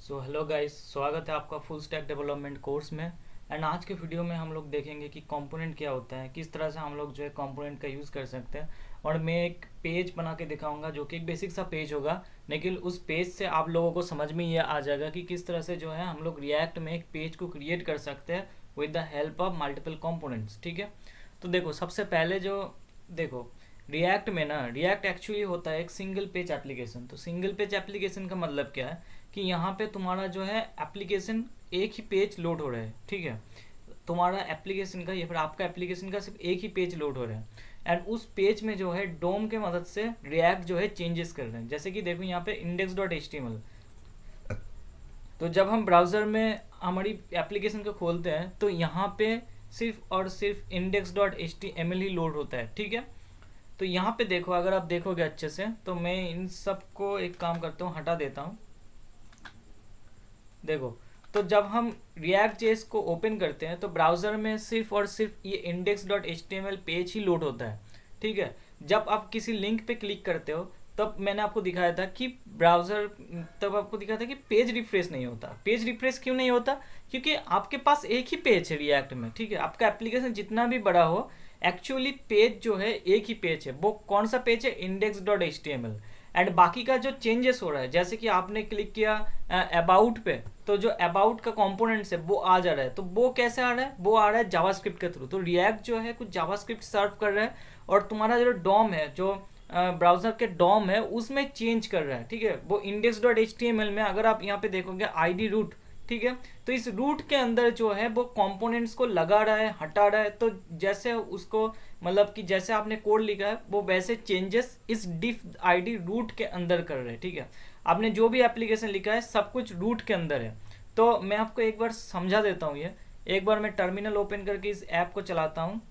So hello guys, स्वागत है आपका फुल स्टैक डेवलपमेंट कोर्स में। एंड आज के वीडियो में हम लोग देखेंगे कि कंपोनेंट क्या होता है, किस तरह से हम लोग जो है कंपोनेंट का यूज़ कर सकते हैं। और मैं एक पेज बना के दिखाऊंगा जो कि एक बेसिक सा पेज होगा, लेकिन उस पेज से आप लोगों को समझ में ये आ जाएगा कि किस तरह से जो है हम लोग रिएक्ट में एक पेज को क्रिएट कर सकते हैं with the help of multiple components. ठीक है, तो देखो सबसे पहले जो देखो रिएक्ट में ना, रिएक्ट एक्चुअली होता है एक सिंगल पेज एप्लीकेशन। तो सिंगल पेज एप्लीकेशन का मतलब क्या है कि यहाँ पे तुम्हारा जो है एप्लीकेशन एक ही पेज लोड हो रहा है। ठीक है, तुम्हारा एप्लीकेशन का या फिर आपका एप्लीकेशन का सिर्फ एक ही पेज लोड हो रहा है। एंड उस पेज में जो है डोम के मदद से रिएक्ट जो है चेंजेस कर रहे हैं। जैसे कि देखो यहाँ पे index.html, तो जब हम ब्राउज़र में हमारी एप्लीकेशन को खोलते हैं तो यहाँ पे सिर्फ और सिर्फ index.html ही लोड होता है। ठीक है, तो यहाँ पे देखो, अगर आप देखोगे अच्छे से तो मैं इन सब को एक काम करता हूँ, हटा देता हूँ। देखो, तो जब हम React.js को ओपन करते हैं तो ब्राउज़र में सिर्फ और सिर्फ ये index.html पेज ही लोड होता है। ठीक है, जब आप किसी लिंक पे क्लिक करते हो तब मैंने आपको दिखाया था कि ब्राउज़र, तब आपको दिखाया था कि पेज रिफ्रेश नहीं होता। पेज रिफ्रेश क्यों नहीं होता? क्योंकि आपके पास एक ही पेज है रिएक्ट में। ठीक है, आपका एप्लीकेशन जितना भी बड़ा हो, एक्चुअली पेज जो है एक ही पेज है। वो कौन सा पेज है? index.html। एंड बाकी का जो चेंजेस हो रहा है, जैसे कि आपने क्लिक किया अबाउट पे, तो जो अबाउट का कंपोनेंट्स है वो आ जा रहा है। तो वो कैसे आ रहा है? वो आ रहा है जावास्क्रिप्ट के थ्रू। तो रिएक्ट जो है कुछ जावास्क्रिप्ट सर्व कर रहा है और तुम्हारा जो डॉम है, जो ब्राउजर के डॉम है, उसमें चेंज कर रहा है। ठीक है, वो index.html में अगर आप यहाँ पे देखोगे आईडी रूट, ठीक है, तो इस रूट के अंदर जो है वो कंपोनेंट्स को लगा रहा है, हटा रहा है। तो जैसे उसको, मतलब कि जैसे आपने कोड लिखा है वो वैसे चेंजेस इस डिफ आईडी रूट के अंदर कर रहे हैं। ठीक है, आपने जो भी एप्लीकेशन लिखा है सब कुछ रूट के अंदर है। तो मैं आपको एक बार समझा देता हूँ ये। एक बार मैं टर्मिनल ओपन करके इस ऐप को चलाता हूँ।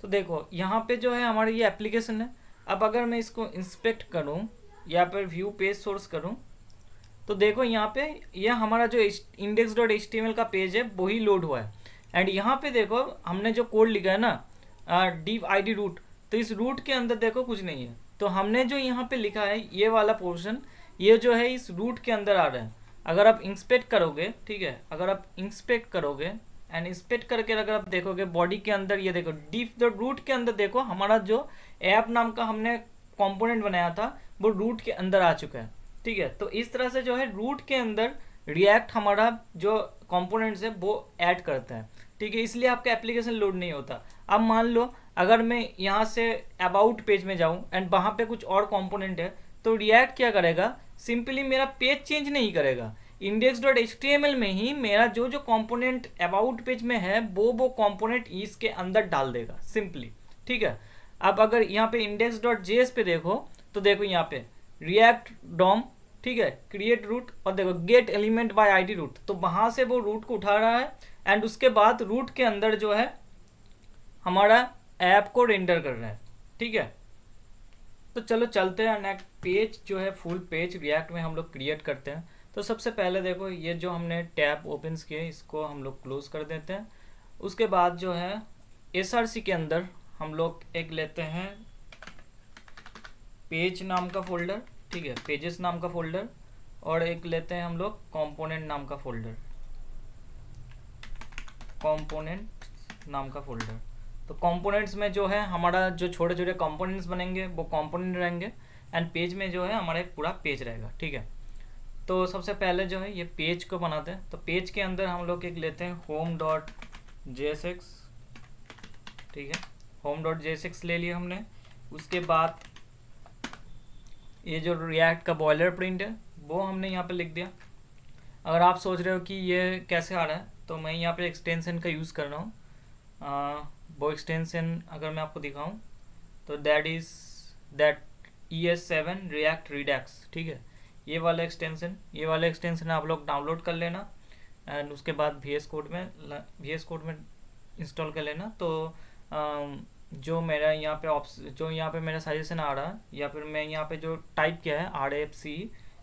तो देखो यहाँ पे जो है हमारी ये एप्लीकेशन है। अब अगर मैं इसको इंस्पेक्ट करूँ या फिर व्यू पेज सोर्स करूँ तो देखो यहाँ पे ये हमारा जो index.html का पेज है वही लोड हुआ है। एंड यहाँ पे देखो हमने जो कोड लिखा है ना, div id रूट, तो इस रूट के अंदर देखो कुछ नहीं है। तो हमने जो यहाँ पे लिखा है ये वाला पोर्शन, ये जो है इस रूट के अंदर आ रहा है। अगर आप इंस्पेक्ट करोगे, ठीक है, अगर आप इंस्पेक्ट करोगे एंड इंस्पेक्ट करके अगर आप देखोगे बॉडी के अंदर, ये देखो डिफ द रूट के अंदर देखो हमारा जो ऐप नाम का हमने कंपोनेंट बनाया था वो रूट के अंदर आ चुका है। ठीक है, तो इस तरह से जो है रूट के अंदर रिएक्ट हमारा जो कंपोनेंट्स है वो ऐड करता है। ठीक है, इसलिए आपका एप्लीकेशन लोड नहीं होता। अब मान लो अगर मैं यहाँ से अबाउट पेज में जाऊँ एंड वहाँ पे कुछ और कंपोनेंट है, तो रिएक्ट क्या करेगा? सिंपली मेरा पेज चेंज नहीं करेगा, index.html में ही मेरा जो जो कंपोनेंट अबाउट पेज में है वो कंपोनेंट इसके अंदर डाल देगा सिंपली। ठीक है, अब अगर यहाँ पे index.js पे देखो तो देखो यहाँ पे रिएक्ट डॉम, ठीक है, क्रिएट रूट, और देखो get element by ID root, तो वहां से वो रूट को उठा रहा है एंड उसके बाद रूट के अंदर जो है हमारा ऐप को रेंडर कर रहा है। ठीक है, तो चलो चलते हैं नेक्स्ट पेज जो है फुल पेज रिएक्ट में हम लोग क्रिएट करते हैं। तो सबसे पहले देखो ये जो हमने टैब ओपन किए इसको हम लोग क्लोज कर देते हैं। उसके बाद जो है SRC के अंदर हम लोग एक लेते हैं पेज नाम का फोल्डर, ठीक है, पेजेस नाम का फोल्डर, और एक लेते हैं हम लोग कंपोनेंट नाम का फोल्डर, कंपोनेंट नाम का फोल्डर। तो कंपोनेंट्स में जो है हमारा जो छोटे छोटे कंपोनेंट्स बनेंगे वो कंपोनेंट रहेंगे एंड पेज में जो है हमारा एक पूरा पेज रहेगा। ठीक है, तो सबसे पहले जो है ये पेज को बनाते हैं। तो पेज के अंदर हम लोग एक लेते हैं home.jsx, ठीक है, home.jsx ले लिया हमने। उसके बाद ये जो रिएक्ट का बॉयलर प्रिंट है वो हमने यहाँ पे लिख दिया। अगर आप सोच रहे हो कि ये कैसे आ रहा है, तो मैं यहाँ पे एक्सटेंशन का यूज़ कर रहा हूँ। वो एक्सटेंशन अगर मैं आपको दिखाऊँ तो दैट ES7 रिएक्ट रिडैक्स, ठीक है, ये वाला एक्सटेंशन आप लोग डाउनलोड कर लेना एंड उसके बाद VS कोड में इंस्टॉल कर लेना। तो जो मेरा यहाँ पे जो यहाँ पे मेरा सजेशन आ रहा है, या फिर मैं यहाँ पे जो टाइप किया है RFC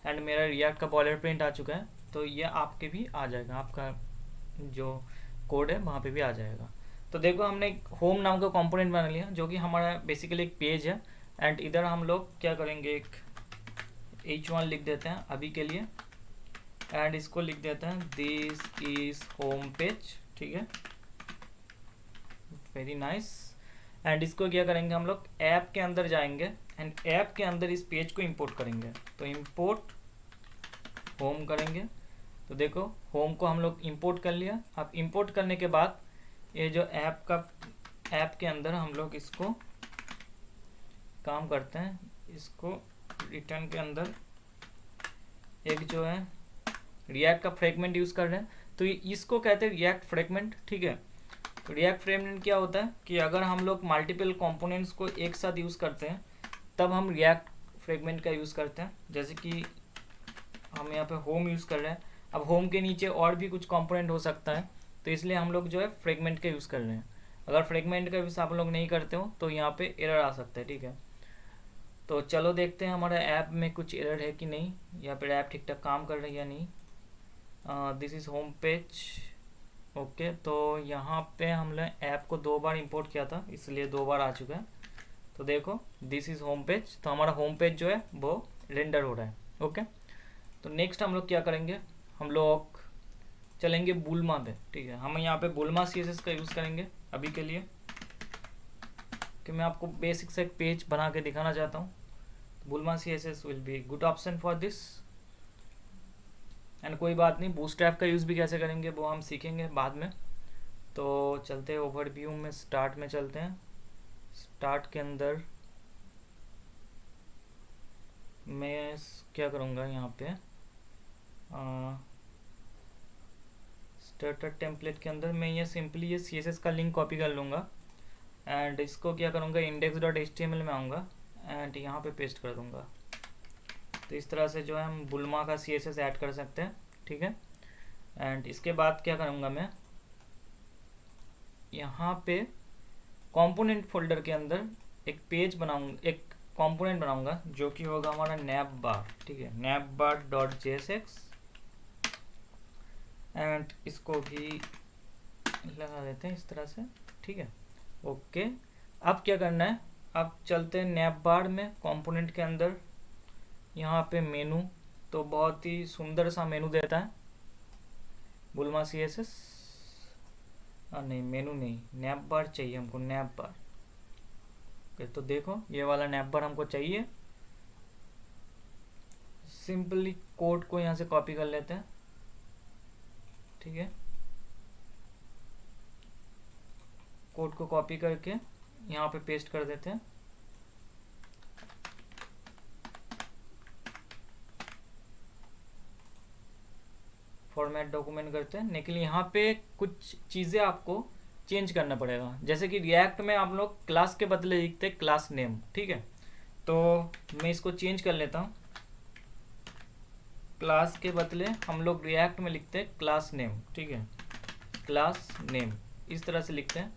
एंड मेरा रिएक्ट का बॉयलर प्रिंट आ चुका है, तो ये आपके भी आ जाएगा, आपका जो कोड है वहाँ पे भी आ जाएगा। तो देखो हमने एक होम नाम का कंपोनेंट बना लिया जो कि हमारा बेसिकली एक पेज है एंड इधर हम लोग क्या करेंगे, एक h1 लिख देते हैं अभी के लिए, एंड इसको लिख देते हैं दिस इज होम पेज, ठीक है, वेरी नाइस। एंड इसको क्या करेंगे, हम लोग ऐप के अंदर जाएंगे एंड ऐप के अंदर इस पेज को इंपोर्ट करेंगे। तो इंपोर्ट होम करेंगे, तो देखो होम को हम लोग इंपोर्ट कर लिया। अब इंपोर्ट करने के बाद ये जो ऐप के अंदर हम लोग इसको काम करते हैं, इसको रिटर्न के अंदर एक जो है रिएक्ट का फ्रेगमेंट यूज़ कर रहे हैं, तो इसको कहते हैं रिएक्ट फ्रेगमेंट, ठीक है। तो रिएक्ट फ्रेगमेंट क्या होता है कि अगर हम लोग मल्टीपल कंपोनेंट्स को एक साथ यूज़ करते हैं तब हम रिएक्ट फ्रेगमेंट का यूज़ करते हैं। जैसे कि हम यहाँ पे होम यूज़ कर रहे हैं, अब होम के नीचे और भी कुछ कंपोनेंट हो सकता है, तो इसलिए हम लोग जो है फ्रेगमेंट का यूज़ कर रहे हैं। अगर फ्रेगमेंट का यूज़ आप लोग नहीं करते हो तो यहाँ पे एरर आ सकता है, ठीक है। तो चलो देखते हैं हमारा ऐप में कुछ एरर है कि नहीं, या फिर ऐप ठीक ठाक काम कर रही है या नहीं। This is home page, okay. तो यहाँ पे हमने ऐप को 2 बार इंपोर्ट किया था, इसलिए 2 बार आ चुका है। तो देखो दिस इज़ होम पेज, तो हमारा होम पेज जो है वो रेंडर हो रहा है, ओके। तो नेक्स्ट हम लोग क्या करेंगे, हम लोग चलेंगे बुलमा पे, ठीक है। हम यहाँ पे बुलमा CSS का यूज़ करेंगे अभी के लिए, कि मैं आपको बेसिक से एक पेज बना के दिखाना चाहता हूँ। Bulma CSS will be good option for this. And कोई बात नहीं, बूटस्ट्रैप का यूज़ भी कैसे करेंगे वो हम सीखेंगे बाद में। तो चलते हैं ओवरव्यू में, स्टार्ट में चलते हैं। स्टार्ट के अंदर मैं क्या करूँगा, यहाँ पे स्टार्टर टेम्पलेट के अंदर मैं ये सिंपली ये CSS का लिंक कॉपी कर लूँगा एंड इसको क्या करूँगा, index.html में आऊँगा एंड यहाँ पे पेस्ट कर दूँगा। तो इस तरह से जो है हम बुलमा का CSS ऐड कर सकते हैं, ठीक है। एंड इसके बाद क्या करूँगा, मैं यहाँ पे कंपोनेंट फोल्डर के अंदर एक पेज बनाऊँगा, एक कंपोनेंट बनाऊँगा जो कि होगा हमारा navbar, ठीक है, navbar.jsx। एंड इसको भी लगा देते हैं इस तरह से, ठीक है, ओके। अब क्या करना है, अब चलते हैं navbar में, कंपोनेंट के अंदर यहाँ पे मेनू, तो बहुत ही सुंदर सा मेनू देता है बुलमा CSS। नहीं मेनू नहीं, navbar चाहिए हमको, navbar। ओके, तो देखो ये वाला navbar हमको चाहिए। सिंपली कोड को यहाँ से कॉपी कर लेते हैं, ठीक है। कोड को कॉपी करके यहाँ पे पेस्ट कर देते हैं। फॉर्मेट डॉक्यूमेंट करते हैं, लेकिन यहाँ पे कुछ चीज़ें आपको चेंज करना पड़ेगा। जैसे कि रिएक्ट में आप लोग क्लास के बदले लिखते हैं क्लास नेम, ठीक है। तो मैं इसको चेंज कर लेता हूँ, क्लास के बदले हम लोग रिएक्ट में लिखते हैं क्लास नेम, ठीक है, क्लास नेम इस तरह से लिखते हैं।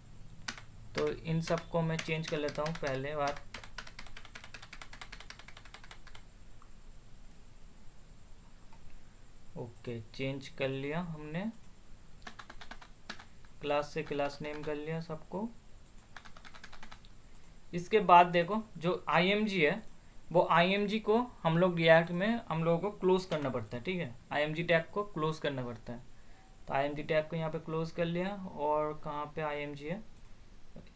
तो इन सब को मैं चेंज कर लेता हूँ पहले बात। ओके, चेंज कर लिया हमने, क्लास से क्लास नेम कर लिया सबको। इसके बाद देखो जो img है वो img को हम लोग रिएक्ट में हम लोगों को क्लोज करना पड़ता है, ठीक है, img टैग को क्लोज करना पड़ता है। तो img टैग को यहाँ पे क्लोज कर लिया, और कहाँ पे img है,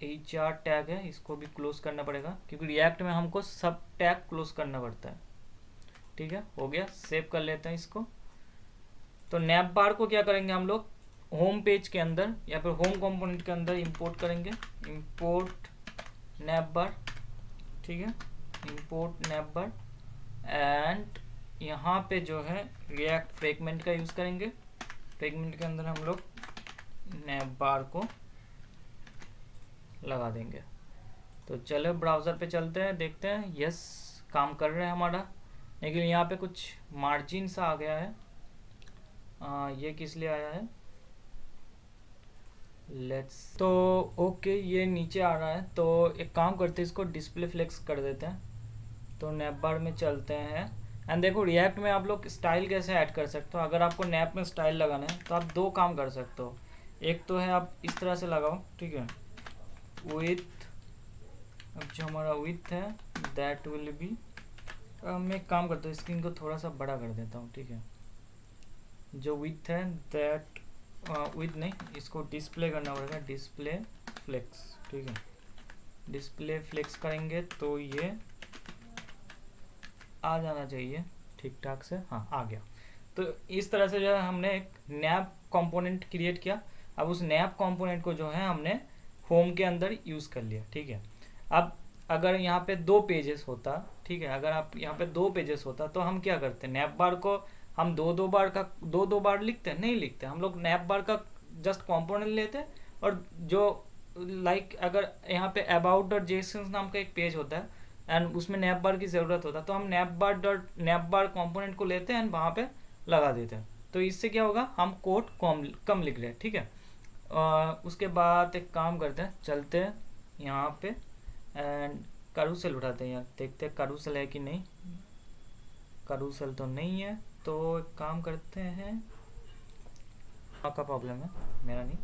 HR टैग है, इसको भी क्लोज करना पड़ेगा क्योंकि रिएक्ट में हमको सब टैग क्लोज करना पड़ता है, ठीक है। हो गया, सेव कर लेते हैं इसको। तो navbar को क्या करेंगे, हम लोग होम पेज के अंदर या फिर होम कंपोनेंट के अंदर इंपोर्ट करेंगे, इंपोर्ट navbar, ठीक है, इंपोर्ट navbar। एंड यहाँ पे जो है रिएक्ट फ्रेगमेंट का यूज़ करेंगे, फ्रेगमेंट के अंदर हम लोग navbar को लगा देंगे। तो चलो ब्राउज़र पे चलते हैं, देखते हैं, यस काम कर रहा है हमारा, लेकिन यहाँ पे कुछ मार्जिन सा आ गया है। ये किस लिए आया है, लेट्स, तो ओके ये नीचे आ रहा है। तो एक काम करते हैं, इसको डिस्प्ले फ्लेक्स कर देते हैं। तो navbar में चलते हैं एंड देखो रिएक्ट में आप लोग स्टाइल कैसे ऐड कर सकते हो। अगर आपको नैप में स्टाइल लगाना है तो आप 2 काम कर सकते हो। एक तो है आप इस तरह से लगाओ, ठीक है, विथ अब जो हमारा विथ है दैट विल बी, मैं एक काम करता हूँ, स्क्रीन को थोड़ा सा बड़ा कर देता हूँ, ठीक है। जो विथ है दैट विथ नहीं, इसको डिस्प्ले करना पड़ेगा, डिस्प्ले फ्लेक्स, ठीक है। डिस्प्ले फ्लेक्स करेंगे तो ये आ जाना चाहिए ठीक ठाक से, हाँ आ गया। तो इस तरह से जो है हमने एक नैप कंपोनेंट क्रिएट किया। अब उस नैप कंपोनेंट को जो है हमने होम के अंदर यूज़ कर लिया, ठीक है। अब अगर यहाँ पे 2 पेजेस होता, ठीक है, अगर आप यहाँ पे 2 पेजेस होता तो हम क्या करते, नैप बार को हम दो बार लिखते, नहीं लिखते, हम लोग नैप बार का जस्ट कंपोनेंट लेते और जो लाइक अगर यहाँ पे अबाउट डॉट जेसन नाम का एक पेज होता है एंड उसमें नैप बार की ज़रूरत होता है, तो हम नैप बार कंपोनेंट को लेते हैं एंड वहाँ पे लगा देते हैं। तो इससे क्या होगा, हम कोड कम लिख रहे हैं, ठीक है। उसके बाद एक काम करते हैं, चलते हैं यहाँ पे एंड कारूसेल उठाते हैं यार, देखते हैं कारूसेल है कि नहीं। कारूसेल तो नहीं है, तो एक काम करते हैं, आपका प्रॉब्लम है मेरा नहीं।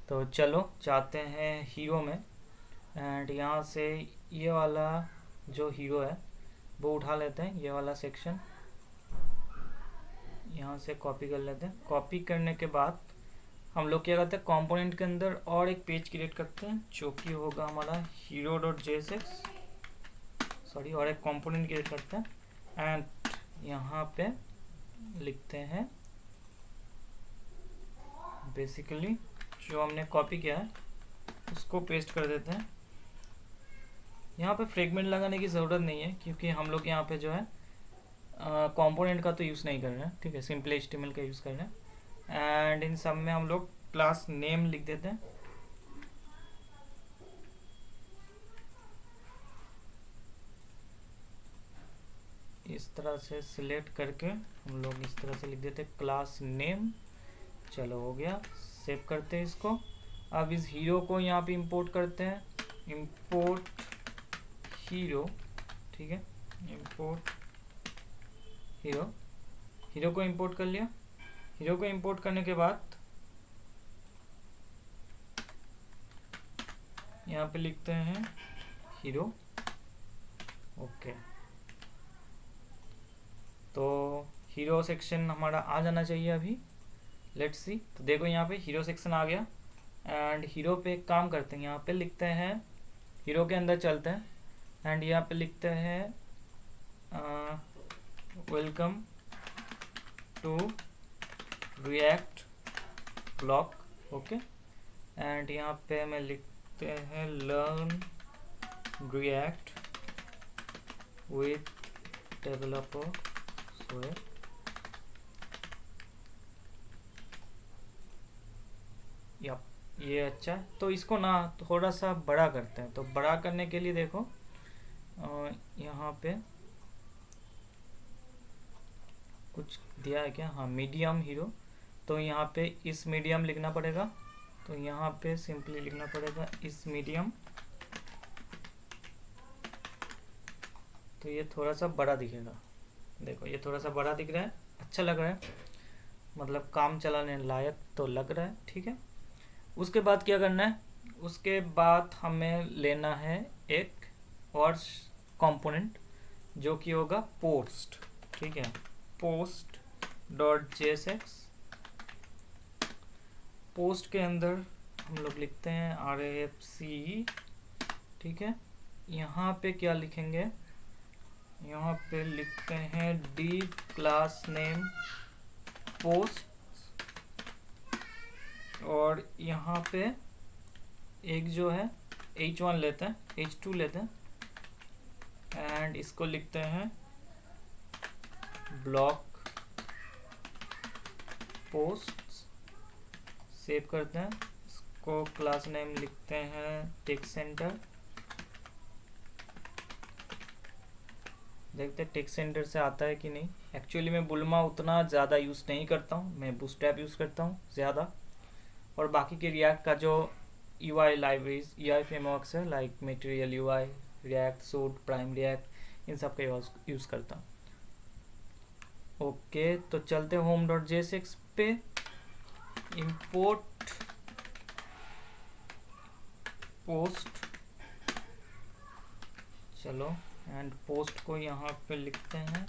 तो चलो जाते हैं हीरो में एंड यहाँ से ये वाला जो हीरो है वो उठा लेते हैं, ये वाला सेक्शन यहाँ से कॉपी कर लेते हैं। कॉपी करने के बाद हम लोग क्या करते हैं, कंपोनेंट के अंदर और एक पेज क्रिएट करते हैं जो कि होगा हमारा हीरो डॉट जेएसएक्स, सॉरी, और एक कंपोनेंट क्रिएट करते हैं एंड यहाँ पे लिखते हैं बेसिकली जो हमने कॉपी किया है उसको पेस्ट कर देते हैं। यहाँ पे फ्रेगमेंट लगाने की ज़रूरत नहीं है क्योंकि हम लोग यहाँ पे जो है कंपोनेंट का तो यूज़ नहीं कर रहे हैं, ठीक है, सिंपली एचटीएमएल का यूज़ कर रहे हैं। एंड इन सब में हम लोग क्लास नेम लिख देते हैं, इस तरह से सिलेक्ट करके हम लोग इस तरह से लिख देते हैं क्लास नेम। चलो हो गया, सेव करते हैं इसको। अब इस हीरो को यहाँ पे इंपोर्ट करते हैं, इंपोर्ट हीरो, ठीक है, इंपोर्ट हीरो। हीरो को इंपोर्ट कर लिया। हीरो को इंपोर्ट करने के बाद यहाँ पे लिखते हैं हीरो, ओके। तो हीरो सेक्शन हमारा आ जाना चाहिए अभी, लेट्स सी। तो देखो यहाँ पे हीरो सेक्शन आ गया एंड हीरो पे एक काम करते हैं, यहाँ पे लिखते हैं, हीरो के अंदर चलते हैं एंड यहाँ पे लिखते हैं welcome to React block, okay. And यहाँ पे मैं लिखते हैं लर्न रिएक्ट विथ डेवलपर सोए। ये अच्छा है, तो इसको ना थोड़ा सा बड़ा करते हैं। तो बड़ा करने के लिए देखो यहाँ पे कुछ दिया है क्या, हाँ मीडियम हीरो, तो यहाँ पे इस मीडियम लिखना पड़ेगा। तो यहाँ पे सिंपली लिखना पड़ेगा इस मीडियम। तो ये थोड़ा सा बड़ा दिखेगा, देखो ये थोड़ा सा बड़ा दिख रहा है, अच्छा लग रहा है, मतलब काम चलाने लायक तो लग रहा है, ठीक है। उसके बाद क्या करना है, उसके बाद हमें लेना है एक और कंपोनेंट जो कि होगा पोस्ट, ठीक है, पोस्ट डॉट जेएसएक्स। पोस्ट के अंदर हम लोग लिखते हैं RFC, ठीक है। यहाँ पे क्या लिखेंगे, यहाँ पे लिखते हैं div क्लास नेम पोस्ट, और यहाँ पे एक जो है H1 लेते हैं, H2 लेते हैं एंड इसको लिखते हैं ब्लॉक पोस्ट। सेव करते हैं इसको, क्लास नेम लिखते हैं टेक्स्ट सेंटर। देखते हैं टेक्स्ट सेंटर से आता है कि नहीं। एक्चुअली मैं बुल्मा उतना ज़्यादा यूज़ नहीं करता हूँ, मैं बूटस्ट्रैप यूज़ करता हूँ ज़्यादा, और बाकी के रिएक्ट का जो UI लाइब्रेरीज UI फ्रेमवर्क्स है like Material UI, React Suite, Prime React, इन सब का यूज़ करता हूँ। ओके, तो चलते हैं होम डॉट जेएसएक्स पे, इंपोर्ट पोस्ट चलो एंड पोस्ट को यहाँ पे लिखते हैं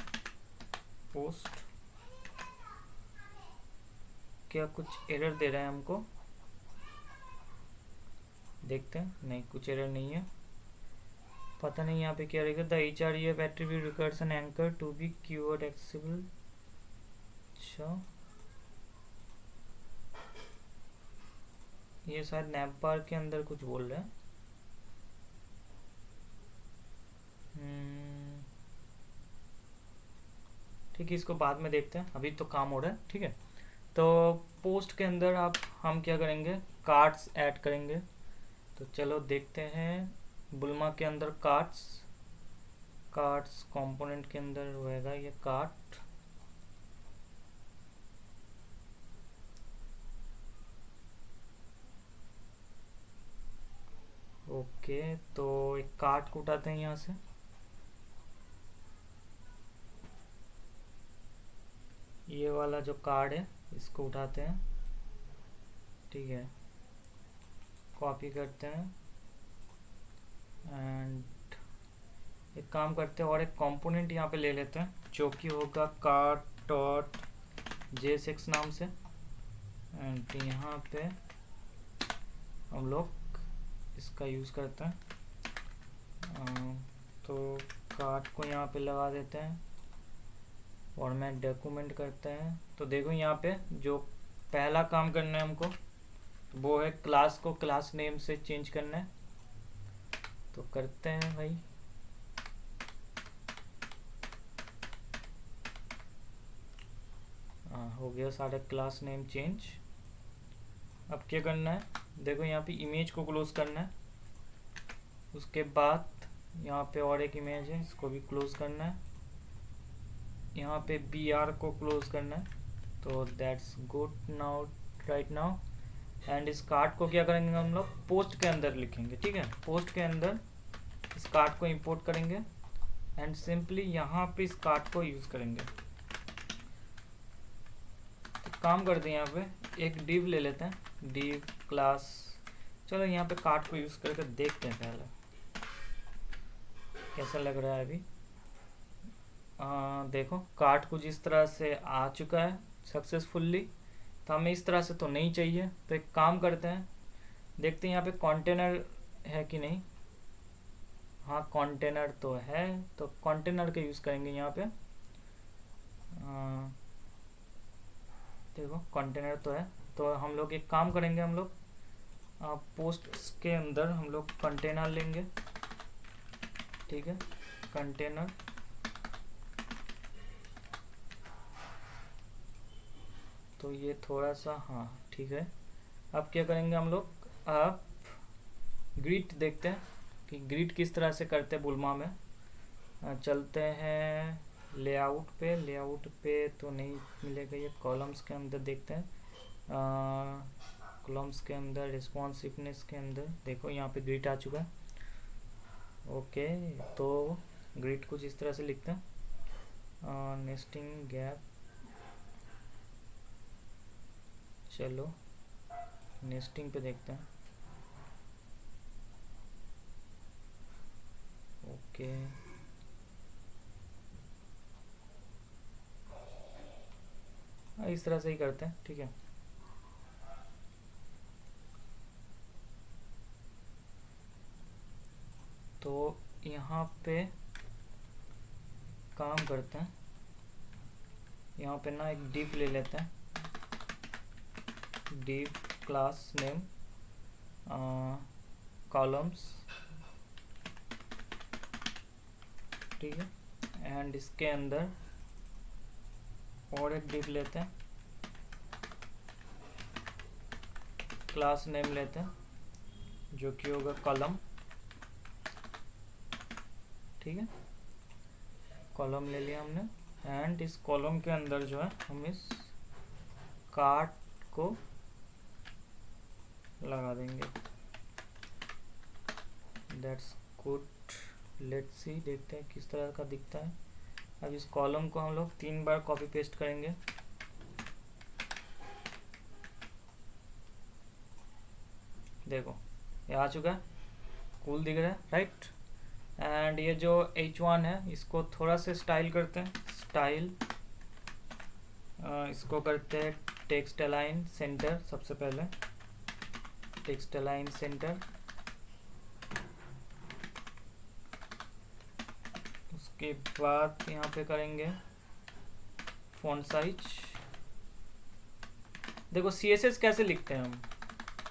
पोस्ट। क्या कुछ एरर दे रहा है हमको? देखते हैं, नहीं कुछ एरर नहीं है। पता नहीं यहाँ पे क्या रहेगा। The href attribute requires an anchor to be keyword accessible. अच्छा, ये शायद नैपबार के अंदर कुछ बोल रहे हैं। ठीक है, इसको बाद में देखते हैं, अभी तो काम हो रहा है। ठीक है, तो पोस्ट के अंदर आप हम क्या करेंगे, कार्ड्स ऐड करेंगे। तो चलो देखते हैं, बुल्मा के अंदर कार्ड्स कंपोनेंट के अंदर होएगा ये कार्ड। ओके, तो एक कार्ड को उठाते हैं यहाँ से। ये वाला जो कार्ड है इसको उठाते हैं। ठीक है, कॉपी करते हैं एंड एक काम करते हैं और एक कंपोनेंट यहाँ पे ले लेते हैं जो कि होगा कार्ड डॉट JSX नाम से। एंड यहाँ पे हम लोग इसका यूज़ करते हैं। तो कार्ड को यहाँ पे लगा देते हैं और मैं डॉक्यूमेंट करते हैं। तो देखो यहाँ पे जो पहला काम करना है हमको वो है क्लास को क्लास नेम से चेंज करना है। तो करते हैं भाई। हो गया सारा क्लास नेम चेंज। अब क्या करना है, देखो यहाँ पे इमेज को क्लोज करना है। उसके बाद यहाँ पे और एक इमेज है, इसको भी क्लोज करना है। यहाँ पे BR को क्लोज करना है। तो that's good now right now. And इस कार्ड को क्या करेंगे, हम लोग पोस्ट के अंदर लिखेंगे। ठीक है, पोस्ट के अंदर इस कार्ड को इंपोर्ट करेंगे एंड सिंपली यहाँ पे इस कार्ड को यूज़ करेंगे। तो काम करते हैं, यहाँ पे एक डिव ले लेते हैं, डिव क्लास। चलो यहाँ पे कार्ड को यूज़ करके देखते हैं पहले कैसा लग रहा है अभी। देखो कार्ड कुछ इस तरह से आ चुका है सक्सेसफुल्ली। तो हमें इस तरह से तो नहीं चाहिए, तो एक काम करते हैं, देखते हैं यहाँ पे कंटेनर है कि नहीं। हाँ कंटेनर तो है, तो कंटेनर का यूज़ करेंगे यहाँ पे। देखो कंटेनर तो है, तो हम लोग एक काम करेंगे, हम लोग पोस्ट के अंदर हम लोग कंटेनर लेंगे। ठीक है, कंटेनर। तो ये थोड़ा सा, हाँ ठीक है। अब क्या करेंगे हम लोग, अब ग्रीट देखते हैं कि ग्रीट किस तरह से करते हैं बुल्मा में। चलते हैं लेआउट पे। लेआउट पे तो नहीं मिलेगा, ये कॉलम्स के अंदर देखते हैं। कॉलम्स के अंदर रिस्पॉन्सिवनेस के अंदर देखो यहाँ पे ग्रिड आ चुका है। ओके, तो ग्रिड कुछ इस तरह से लिखते हैं, नेस्टिंग गैप। चलो नेस्टिंग पे देखते हैं। ओके, इस तरह से ही करते हैं। ठीक है, तो यहाँ पे काम करते हैं, यहाँ पे ना एक डिव ले लेते हैं, डिव क्लास नेम कॉलम्स। ठीक है, एंड इसके अंदर और एक डिव लेते हैं, क्लास नेम लेते हैं जो कि होगा कॉलम। ठीक है, कॉलम ले लिया हमने एंड इस कॉलम के अंदर जो है हम इस कार्ड को लगा देंगे। That's good. लेट्स सी, देखते हैं किस तरह का दिखता है। अब इस कॉलम को हम लोग 3 बार कॉपी पेस्ट करेंगे। देखो ये आ चुका है, कूल दिख रहा है राइट। एंड ये जो H1 है इसको थोड़ा से स्टाइल करते हैं, स्टाइल इसको करते हैं टेक्स्ट अलाइन सेंटर। सबसे पहले टेक्स्ट अलाइन सेंटर, उसके बाद यहाँ पे करेंगे फॉन्ट साइज। देखो CSS कैसे लिखते हैं हम,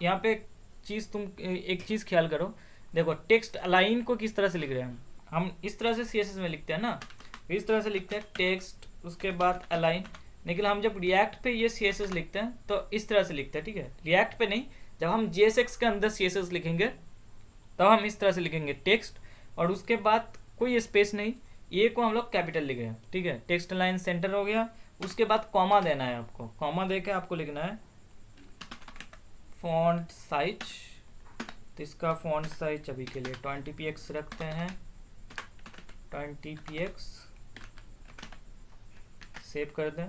यहाँ पे एक चीज़ ख्याल करो। देखो टेक्स्ट अलाइन को किस तरह से लिख रहे हैं हम इस तरह से CSS में लिखते हैं ना, इस तरह से लिखते हैं टेक्स्ट उसके बाद अलाइन। लेकिन हम जब रिएक्ट पे ये CSS लिखते हैं तो इस तरह से लिखते हैं, ठीक है। रिएक्ट पे नहीं, जब हम JSX के अंदर CSS लिखेंगे तब हम इस तरह से लिखेंगे टेक्स्ट, और उसके बाद कोई स्पेस नहीं, ये को हम लोग कैपिटल लिख रहे हैं, ठीक है। टेक्स्ट लाइन सेंटर हो गया, उसके बाद कॉमा देना है आपको, कॉमा देके आपको लिखना है फॉन्ट साइज। तो इसका फॉन्ट साइज अभी के लिए 20px रखते हैं, 20px सेव कर दें।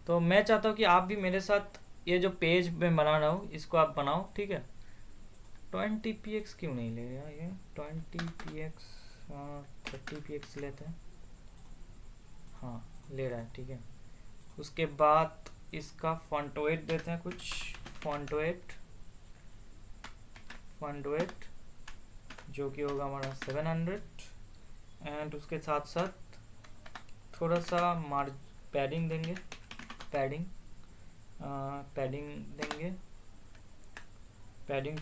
तो मैं चाहता हूँ कि आप भी मेरे साथ ये जो पेज में बना रहा हूँ इसको आप बनाओ, ठीक है। 20px क्यों नहीं ले रहा ये, 20px 30px लेते हैं, हाँ ले रहा है, ठीक है। उसके बाद इसका फॉन्ट वेट देते हैं कुछ, फॉन्ट वेट जो कि होगा हमारा 700, एंड उसके साथ साथ थोड़ा सा पैडिंग देंगे, पैडिंग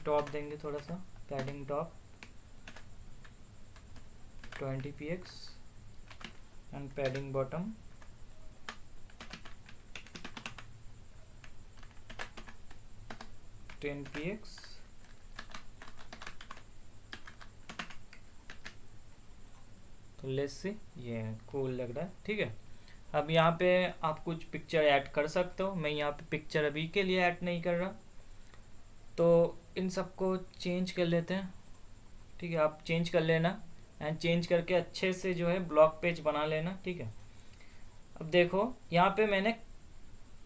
टॉप देंगे, थोड़ा सा padding top 20px and padding bottom 10px। तो लेट्स सी, ये कूल लग रहा है, ठीक है। अब यहाँ पे आप कुछ पिक्चर ऐड कर सकते हो, मैं यहाँ पे पिक्चर अभी के लिए ऐड नहीं कर रहा, तो इन सबको चेंज कर लेते हैं, ठीक है। आप चेंज कर लेना, एंड चेंज करके अच्छे से जो है ब्लॉग पेज बना लेना, ठीक है। अब देखो यहाँ पे मैंने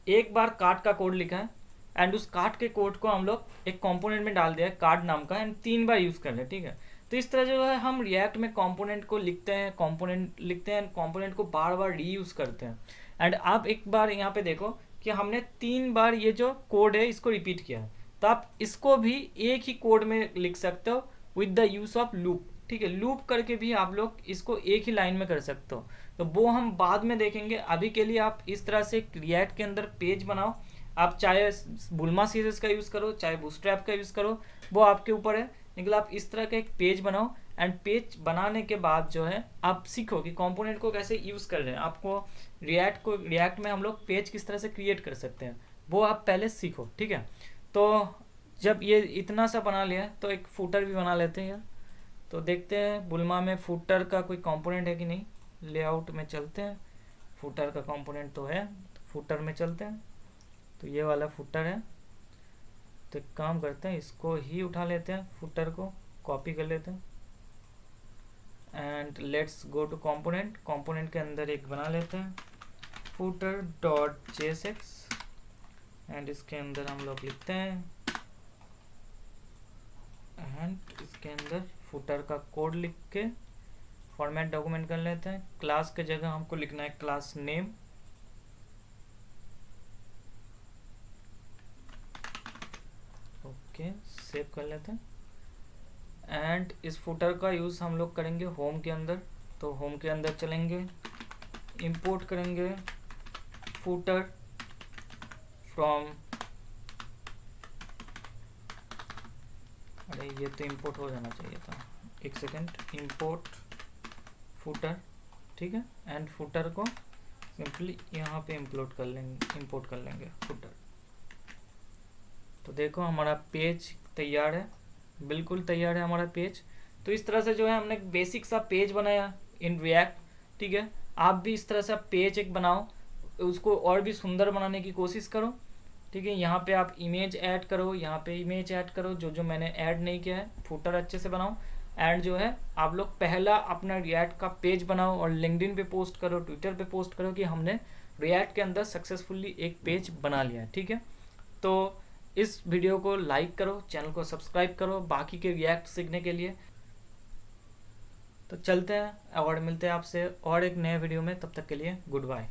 एक बार कार्ड का कोड लिखा है, एंड उस कार्ड के कोड को हम लोग एक कंपोनेंट में डाल दिया है कार्ड नाम का, एंड 3 बार यूज़ कर ले, ठीक है। तो इस तरह जो है हम रिएक्ट में कंपोनेंट को लिखते हैं, कंपोनेंट को बार बार रीयूज़ करते हैं। एंड आप एक बार यहाँ पे देखो कि हमने 3 बार ये जो कोड है इसको रिपीट किया है, तो आप इसको भी एक ही कोड में लिख सकते हो with the use of loop, ठीक है। लूप करके भी आप लोग इसको एक ही लाइन में कर सकते हो, तो वो हम बाद में देखेंगे। अभी के लिए आप इस तरह से रिएक्ट के अंदर पेज बनाओ, आप चाहे बुल्मा CSS का यूज़ करो, चाहे बूटस्ट्रैप का यूज़ करो, वो आपके ऊपर है। लेकिन आप इस तरह का एक पेज बनाओ, एंड पेज बनाने के बाद जो है आप सीखो कि कंपोनेंट को कैसे यूज़ कर रहे हैं। आपको रिएक्ट में हम लोग पेज किस तरह से क्रिएट कर सकते हैं वो आप पहले सीखो, ठीक है। तो जब ये इतना सा बना लिया तो एक फूटर भी बना लेते हैं यार। तो देखते हैं बुल्मा में फूटर का कोई कंपोनेंट है कि नहीं, लेआउट में चलते हैं, फूटर का कंपोनेंट तो है, फूटर में चलते हैं। तो ये वाला फुटर है, तो एक काम करते हैं इसको ही उठा लेते हैं, फुटर को कॉपी कर लेते हैं, and let's go to component के अंदर एक बना लेते हैं फुटर डॉट JSX, एंड इसके अंदर हम लोग लिखते हैं, एंड इसके अंदर फुटर का कोड लिख के फॉर्मेट डॉक्यूमेंट कर लेते हैं। क्लास के जगह हमको लिखना है क्लास नेम, सेव कर लेते हैं। एंड इस फुटर का यूज़ हम लोग करेंगे होम के अंदर, तो होम के अंदर चलेंगे, इंपोर्ट करेंगे फुटर फ्रॉम, अरे ये तो इंपोर्ट हो जाना चाहिए था, एक सेकेंड, इंपोर्ट फुटर, ठीक है। एंड फुटर को सिंपली यहाँ पे इंपोर्ट कर लेंगे फुटर। तो देखो हमारा पेज तैयार है, बिल्कुल तैयार है हमारा पेज। तो इस तरह से जो है हमने एक बेसिक सा पेज बनाया इन रिएक्ट, ठीक है। आप भी इस तरह से पेज एक बनाओ, उसको और भी सुंदर बनाने की कोशिश करो, ठीक है। यहाँ पे आप इमेज ऐड करो, यहाँ पे इमेज ऐड करो, जो मैंने ऐड नहीं किया है, फुटर अच्छे से बनाओ। एंड जो है आप लोग पहला अपना रिएक्ट का पेज बनाओ और लिंक्डइन पे पोस्ट करो, ट्विटर पे पोस्ट करो कि हमने रिएक्ट के अंदर सक्सेसफुली एक पेज बना लिया है, ठीक है। तो इस वीडियो को लाइक करो, चैनल को सब्सक्राइब करो बाकी के रिएक्ट सीखने के लिए। तो चलते हैं और मिलते हैं आपसे और एक नए वीडियो में, तब तक के लिए गुड बाय।